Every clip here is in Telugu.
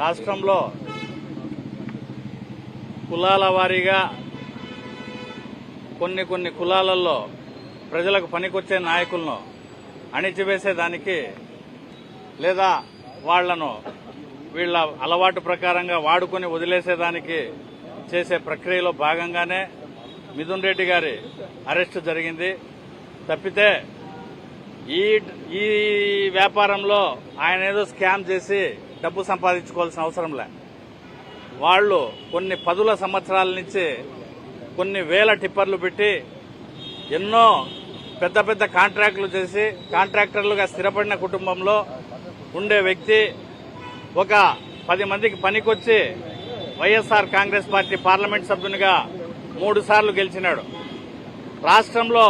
రాష్ట్రంలో కులాల వారీగా కొన్ని కులాలలో ప్రజలకు పనికొచ్చే నాయకులను అణిచివేసేదానికి లేదా వాళ్లను వీళ్ల అలవాటు ప్రకారంగా వాడుకొని వదిలేసేదానికి చేసే ప్రక్రియలో భాగంగానే మిథున్ రెడ్డి గారి అరెస్టు జరిగింది. తప్పితే ఈ వ్యాపారంలో ఆయన ఏదో స్కామ్ చేసి డబ్బు సంపాదించుకోవాల్సిన అవసరం లే. వాళ్లు కొన్ని పదుల సంవత్సరాల నుంచి కొన్ని వేల టిప్పర్లు పెట్టి ఎన్నో పెద్ద పెద్ద కాంట్రాక్టులు చేసి కాంట్రాక్టర్లుగా స్థిరపడిన కుటుంబంలో ఉండే వ్యక్తి ఒక 10 మందికి పనికొచ్చి వైఎస్ఆర్ కాంగ్రెస్ పార్టీ పార్లమెంట్ సభ్యునిగా 3 సార్లు గెలిచినాడు. రాష్ట్రంలో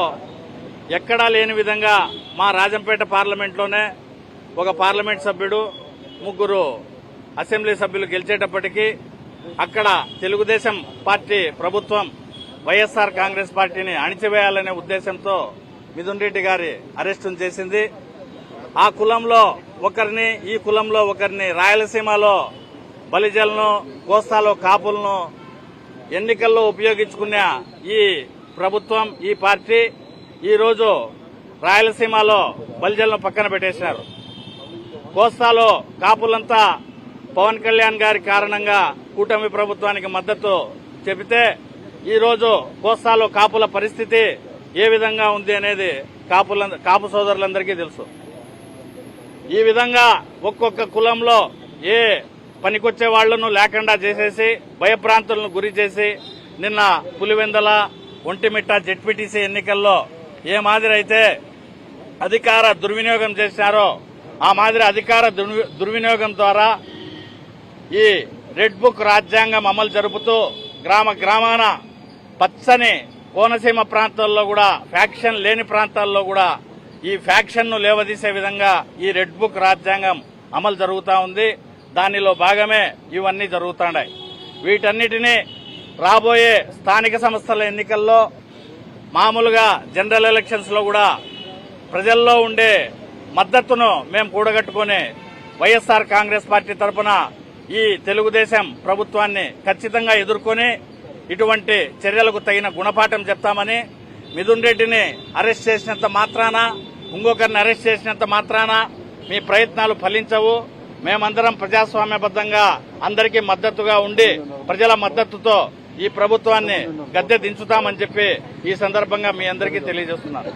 ఎక్కడా లేని విధంగా మా రాజంపేట పార్లమెంట్లోనే ఒక పార్లమెంట్ సభ్యుడు 3 అసెంబ్లీ సభ్యులు గెలిచేటప్పటికీ అక్కడ తెలుగుదేశం పార్టీ ప్రభుత్వం వైఎస్ఆర్ కాంగ్రెస్ పార్టీని అణిచివేయాలనే ఉద్దేశంతో మిథున్ రెడ్డి గారి అరెస్టును చేసింది. ఆ కులంలో ఒకరిని ఈ కులంలో ఒకరిని రాయలసీమలో బలిజలను కోస్తాలో కాపులను ఎన్నికల్లో ఉపయోగించుకున్న ఈ ప్రభుత్వం ఈ పార్టీ ఈరోజు రాయలసీమలో బలిజలను పక్కన పెట్టేశారు. కోస్తాలో కాపులంతా పవన్ కళ్యాణ్ గారి కారణంగా కూటమి ప్రభుత్వానికి మద్దతు చెబితే ఈరోజు కోస్తాలో కాపుల పరిస్థితి ఏ విధంగా ఉంది అనేది కాపు సోదరులందరికీ తెలుసు. ఈ విధంగా ఒక్కొక్క కులంలో ఏ పనికొచ్చే వాళ్లను లేకుండా చేసేసి భయభ్రాంతులను గురి చేసి నిన్న పులివెందల ఒంటిమిట్ట జెడ్పీటీసీ ఎన్నికల్లో ఏ మాదిరి అయితే అధికార దుర్వినియోగం చేశారో ఆ మాదిరి అధికార దుర్వినియోగం ద్వారా ఈ రెడ్ బుక్ రాజ్యాంగం అమలు జరుపుతూ గ్రామాన పచ్చని కోనసీమ ప్రాంతాల్లో కూడా ఫ్యాక్షన్ లేని ప్రాంతాల్లో కూడా ఈ ఫ్యాక్షన్ ను లేవదీసే విధంగా ఈ రెడ్ బుక్ రాజ్యాంగం అమలు జరుగుతూ ఉంది. దానిలో భాగమే ఇవన్నీ జరుగుతున్నాయి. వీటన్నిటినీ రాబోయే స్థానిక సంస్థల ఎన్నికల్లో మామూలుగా జనరల్ ఎలక్షన్స్ లో కూడా ప్రజల్లో ఉండే మద్దతును మేము కూడగట్టుకుని వైఎస్ఆర్ కాంగ్రెస్ పార్టీ తరఫున ఈ తెలుగుదేశం ప్రభుత్వాన్ని ఖచ్చితంగా ఎదుర్కొని ఇటువంటి చర్యలకు తగిన గుణపాఠం చెప్తామని, మిథున్ రెడ్డిని అరెస్ట్ చేసినంత మాత్రాన ఇంకొకరిని అరెస్ట్ చేసినంత మాత్రాన మీ ప్రయత్నాలు ఫలించవు. మేమందరం ప్రజాస్వామ్యబద్దంగా అందరికీ మద్దతుగా ఉండి ప్రజల మద్దతుతో ఈ ప్రభుత్వాన్ని గద్దె దించుతామని చెప్పి ఈ సందర్భంగా మీ అందరికీ తెలియజేస్తున్నాను.